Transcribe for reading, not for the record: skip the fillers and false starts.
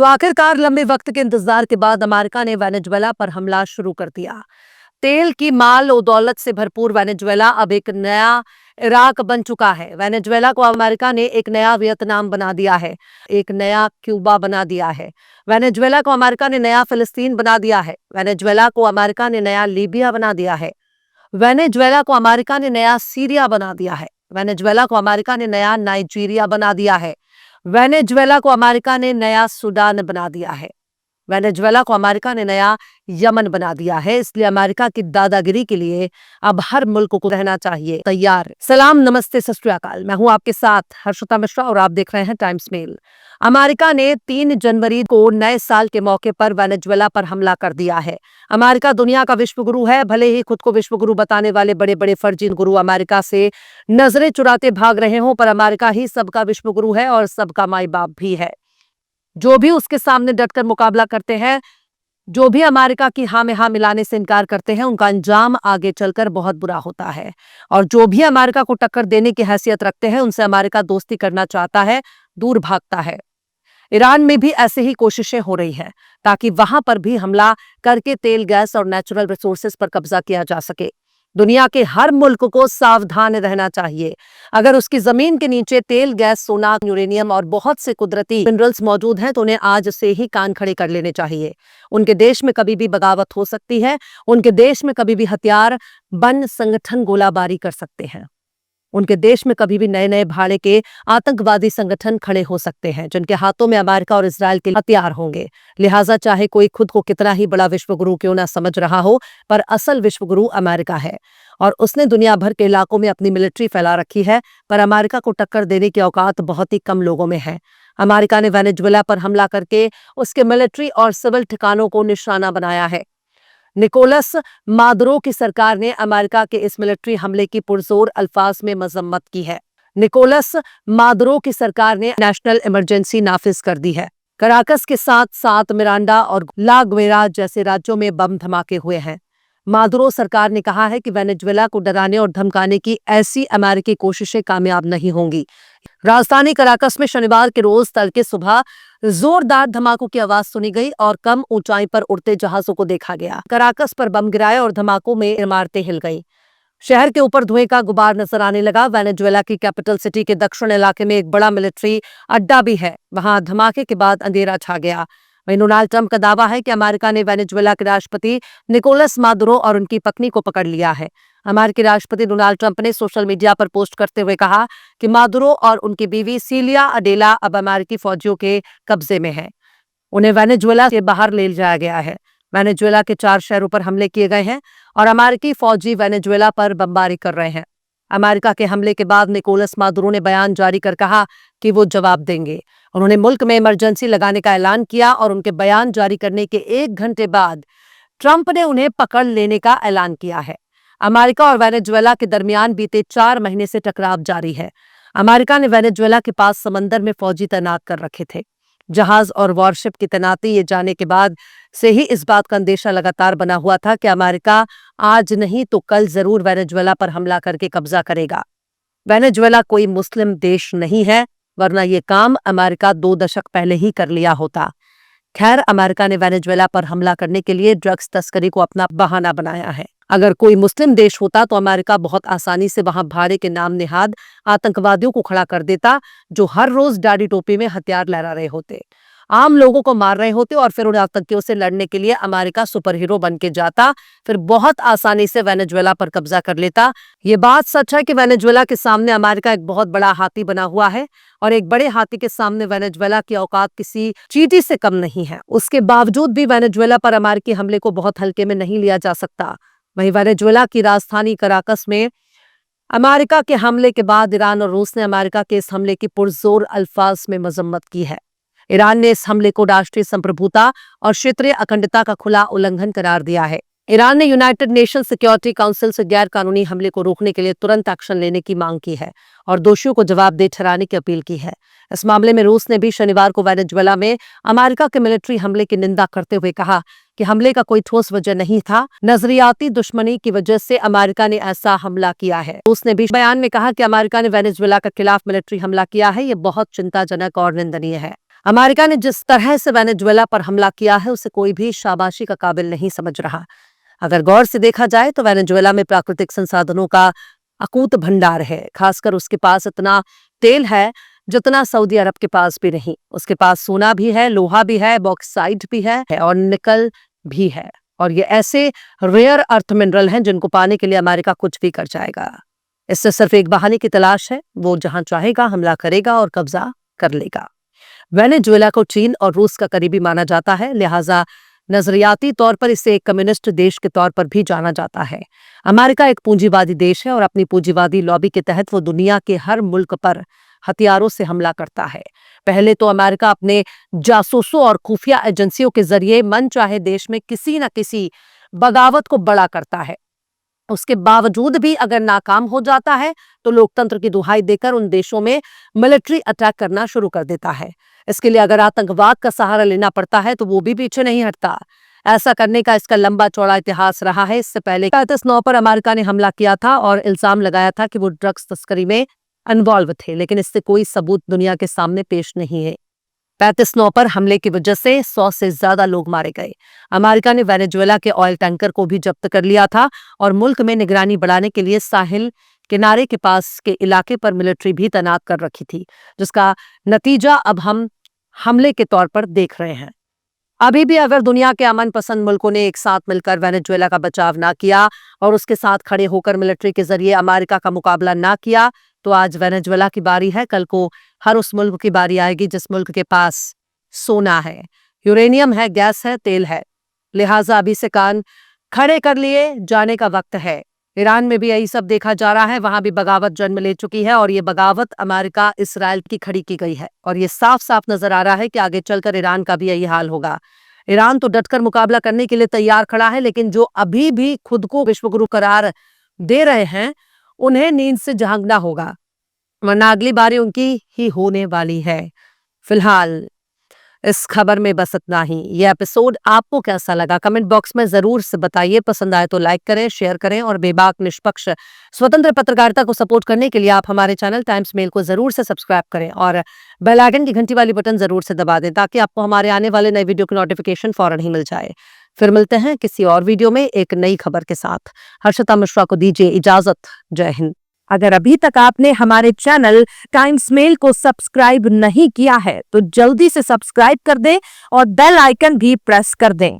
तो आखिरकार लंबे वक्त के इंतजार के बाद अमेरिका ने वेनेजुएला पर हमला शुरू कर दिया। तेल की माल और दौलत से भरपूर वेनेजुएला अब एक नया इराक बन चुका है। वेनेजुएला को अमेरिका ने एक नया वियतनाम बना दिया है, एक नया क्यूबा बना दिया है। वेनेजुएला को अमेरिका ने नया फिलिस्तीन बना दिया है। वेनेजुएला को अमेरिका ने नया लीबिया बना दिया है। वेनेजुएला को अमेरिका ने नया सीरिया बना दिया है। वेनेजुएला को अमेरिका ने नया नाइजीरिया बना दिया है। वेनेजुएला को अमेरिका ने नया सूडान बना दिया है। वेनेजुएला को अमेरिका ने नया यमन बना दिया है। इसलिए अमेरिका की दादागिरी के लिए अब हर मुल्क को रहना चाहिए तैयार। सलाम, नमस्ते, सत श्री अकाल। मैं हूं आपके साथ हर्षिता मिश्रा और आप देख रहे हैं टाइम्स मेल। अमेरिका ने 3 जनवरी को नए साल के मौके पर वेनेजुएला पर हमला कर दिया है। अमेरिका दुनिया का विश्व गुरु है। भले ही खुद को विश्व गुरु बताने वाले बड़े बड़े फर्जी गुरु अमेरिका से नजरें चुराते भाग रहे हों, पर अमेरिका ही सबका विश्व गुरु है और सबका माई बाप भी है। जो भी उसके सामने डटकर मुकाबला करते हैं, जो भी अमेरिका की हाँ में हाँ मिलाने से इनकार करते हैं, उनका अंजाम आगे चलकर बहुत बुरा होता है। और जो भी अमेरिका को टक्कर देने की हैसियत रखते हैं, उनसे अमेरिका दोस्ती करना चाहता है, दूर भागता है। ईरान में भी ऐसे ही कोशिशें हो रही हैं ताकि वहां पर भी हमला करके तेल, गैस और नेचुरल रिसोर्सेज पर कब्जा किया जा सके। दुनिया के हर मुल्क को सावधान रहना चाहिए। अगर उसकी जमीन के नीचे तेल, गैस, सोना, यूरेनियम और बहुत से कुदरती मिनरल्स मौजूद हैं तो उन्हें आज से ही कान खड़े कर लेने चाहिए। उनके देश में कभी भी बगावत हो सकती है। उनके देश में कभी भी हथियार, बन, संगठन गोलाबारी कर सकते हैं। उनके देश में कभी भी नए नए भाड़े के आतंकवादी संगठन खड़े हो सकते हैं, जिनके हाथों में अमेरिका और इजराइल के हथियार होंगे। लिहाजा चाहे कोई खुद को कितना ही बड़ा विश्व गुरु क्यों ना समझ रहा हो, पर असल विश्व गुरु अमेरिका है और उसने दुनिया भर के इलाकों में अपनी मिलिट्री फैला रखी है। पर अमेरिका को टक्कर देने की औकात बहुत ही कम लोगों में है। अमेरिका ने वेनेजुएला पर हमला करके उसके मिलिट्री और सिविल ठिकानों को निशाना बनाया है। निकोलस मादुरो की सरकार ने अमेरिका के इस मिलिट्री हमले की पुरजोर अल्फाज में मजम्मत की है। निकोलस मादुरो की सरकार ने नेशनल इमरजेंसी नाफिज कर दी है। कराकस के साथ साथ मिरांडा और ला ग्वेरा जैसे राज्यों में बम धमाके हुए हैं। मादुरो सरकार ने कहा है कि वेनेजुएला को डराने और धमकाने की ऐसी अमेरिकी कोशिशें कामयाब नहीं होंगी। राजधानी कराकस में शनिवार के रोज तड़के सुबह जोरदार धमाकों की आवाज सुनी गई और कम ऊंचाई पर उड़ते जहाजों को देखा गया। कराकस पर बम गिराए और धमाकों में इमारतें हिल गईं। शहर के ऊपर धुएं का गुबार नजर आने लगा। वेनेजुएला की कैपिटल सिटी के दक्षिण इलाके में एक बड़ा मिलिट्री अड्डा भी है। वहां धमाके के बाद अंधेरा छा गया। वहीं डोनाल्ड ट्रंप का दावा है कि अमेरिका ने वेनेजुएला के राष्ट्रपति निकोलस मादुरो और उनकी पत्नी को पकड़ लिया है। अमेरिकी राष्ट्रपति डोनाल्ड ट्रंप ने सोशल मीडिया पर पोस्ट करते हुए कहा कि मादुरो और उनकी बीवी सीलिया अडेला अब अमेरिकी फौजियों के कब्जे में है। उन्हें वेनेजुएला से बाहर ले जाया गया है। वेनेजुएला के 4 शहरों पर हमले किए गए हैं और अमेरिकी फौजी वेनेजुएला पर बमबारी कर रहे हैं। अमेरिका के हमले के बाद निकोलस मादुरो ने बयान जारी कर कहा कि वो जवाब देंगे। उन्होंने मुल्क में इमरजेंसी लगाने का ऐलान किया और उनके बयान जारी करने के 1 घंटे बाद ट्रंप ने उन्हें पकड़ लेने का ऐलान किया है। अमेरिका और वेनेजुएला के दरमियान बीते 4 महीने से टकराव जारी है। अमेरिका ने वेनेजुएला के पास समंदर में फौजी तैनात कर रखे थे। जहाज और वॉरशिप की तैनाती ये जाने के बाद से ही इस बात का अंदेशा लगातार बना हुआ था कि अमेरिका आज नहीं तो कल जरूर वेनेजुएला पर हमला करके कब्जा करेगा। वेनेजुएला कोई मुस्लिम देश नहीं है, वरना ये काम अमेरिका 2 दशक पहले ही कर लिया होता। खैर, अमेरिका ने वेनेजुएला पर हमला करने के लिए ड्रग्स तस्करी को अपना बहाना बनाया है। अगर कोई मुस्लिम देश होता तो अमेरिका बहुत आसानी से वहां भाड़े के नाम निहाद आतंकवादियों को खड़ा कर देता, जो हर रोज दाढ़ी टोपी में हथियार लहरा रहे होते, आम लोगों को मार रहे होते और फिर उन आतंकियों से लड़ने के लिए अमेरिका सुपर हीरो बन के जाता, फिर बहुत आसानी से वेनेजुएला पर कब्जा कर लेता। ये बात सच है कि वेनेजुएला के सामने अमेरिका एक बहुत बड़ा हाथी बना हुआ है और एक बड़े हाथी के सामने वेनेजुएला की औकात किसी चींटी से कम नहीं है। उसके बावजूद भी वेनेजुएला पर अमेरिकी हमले को बहुत हल्के में नहीं लिया जा सकता। वहीं वेनेजुएला की राजधानी कराकस में अमेरिका के हमले के बाद ईरान और रूस ने अमेरिका के इस हमले की पुरजोर अल्फाज में मजम्मत की है। ईरान ने इस हमले को राष्ट्रीय संप्रभुता और क्षेत्रीय अखंडता का खुला उल्लंघन करार दिया है। ईरान ने यूनाइटेड नेशन सिक्योरिटी काउंसिल से गैर कानूनी हमले को रोकने के लिए तुरंत एक्शन लेने की मांग की है और दोषियों को जवाबदेह ठहराने की अपील की है। इस मामले में रूस ने भी शनिवार को वेनेजुएला में अमेरिका के मिलिट्री हमले की निंदा करते हुए कहा कि हमले का कोई ठोस वजह नहीं था, नजरियाती दुश्मनी की वजह से अमेरिका ने ऐसा हमला किया है। रूस ने भी बयान में कहा कि अमेरिका ने वेनेजुएला के खिलाफ मिलिट्री हमला किया है, ये बहुत चिंताजनक और निंदनीय है। अमेरिका ने जिस तरह से वेनेजुएला पर हमला किया है उसे कोई भी शाबाशी का काबिल नहीं समझ रहा। अगर गौर से देखा जाए तो वेनेजुएला में प्राकृतिक संसाधनों का अकूत भंडार है। खासकर उसके पास इतना तेल है जितना सऊदी अरब के पास भी नहीं। उसके पास सोना भी है, लोहा भी है, बॉक्साइट भी है और निकल भी है। और ये ऐसे रेयर अर्थ मिनरल हैं जिनको पाने के लिए अमेरिका कुछ भी कर जाएगा। इससे सिर्फ एक बहाने की तलाश है, वो जहां चाहेगा हमला करेगा और कब्जा कर लेगा। वेनेजुएला को चीन और रूस का करीबी माना जाता है, लिहाजा नजरियाती तौर पर इसे एक कम्युनिस्ट देश के तौर पर भी जाना जाता है। अमेरिका एक पूंजीवादी देश है और अपनी पूंजीवादी लॉबी के तहत वो दुनिया के हर मुल्क पर हथियारों से हमला करता है। पहले तो अमेरिका अपने जासूसों और खुफिया एजेंसियों के जरिए मन चाहे देश में किसी न किसी बगावत को बड़ा करता है। उसके बावजूद भी अगर नाकाम हो जाता है तो लोकतंत्र की दुहाई देकर उन देशों में मिलिट्री अटैक करना शुरू कर देता है। इसके लिए अगर आतंकवाद का सहारा लेना पड़ता है तो वो भी पीछे नहीं हटता। ऐसा करने का इसका लंबा चौड़ा इतिहास रहा है। इससे पहले 35/9 पर अमेरिका ने हमला किया था और इल्जाम लगाया था कि वो ड्रग्स तस्करी में इन्वॉल्व थे, लेकिन इससे कोई सबूत दुनिया के सामने पेश नहीं है। 35/9 पर हमले की वजह से 100 से ज्यादा लोग मारे गए। अमेरिका ने वेनेजुएला के ऑयल टैंकर को भी जब्त कर लिया था और मुल्क में निगरानी बढ़ाने के लिए साहिल किनारे के पास के इलाके पर मिलिट्री भी तैनात कर रखी थी, जिसका नतीजा अब हम हमले के तौर पर देख रहे हैं। अभी भी अगर दुनिया के अमन पसंद मुल्कों ने एक साथ मिलकर वेनेजुएला का बचाव ना किया और उसके साथ खड़े होकर मिलिट्री के जरिए अमेरिका का मुकाबला ना किया तो आज वेनेजुएला की बारी है, कल को हर उस मुल्क की बारी आएगी जिस मुल्क के पास सोना है, यूरेनियम है, गैस है, तेल है। लिहाजा अभी से कान खड़े कर लिए जाने का वक्त है। ईरान में भी यही सब देखा जा रहा है, वहां भी बगावत जन्म ले चुकी है और ये बगावत अमेरिका इसराइल की खड़ी की गई है और ये साफ साफ नजर आ रहा है कि आगे चलकर ईरान का भी यही हाल होगा। ईरान तो डटकर मुकाबला करने के लिए तैयार खड़ा है, लेकिन जो अभी भी खुद को विश्वगुरु करार दे रहे हैं उन्हें नींद से जागना होगा, वरना अगली बारी उनकी ही होने वाली है। फिलहाल इस खबर में बस इतना ही। ये एपिसोड आपको कैसा लगा कमेंट बॉक्स में जरूर से बताइए। पसंद आए तो लाइक करें, शेयर करें और बेबाक निष्पक्ष स्वतंत्र पत्रकारिता को सपोर्ट करने के लिए आप हमारे चैनल टाइम्स मेल को जरूर से सब्सक्राइब करें और बेल आइकन की घंटी वाली बटन जरूर से दबा दें ताकि आपको हमारे आने वाले नए वीडियो की नोटिफिकेशन फौरन ही मिल जाए। फिर मिलते हैं किसी और वीडियो में एक नई खबर के साथ। हर्षिता मिश्रा को दीजिए इजाजत। जय हिंद। अगर अभी तक आपने हमारे चैनल टाइम्स मेल को सब्सक्राइब नहीं किया है तो जल्दी से सब्सक्राइब कर दें और बेल आइकन भी प्रेस कर दें।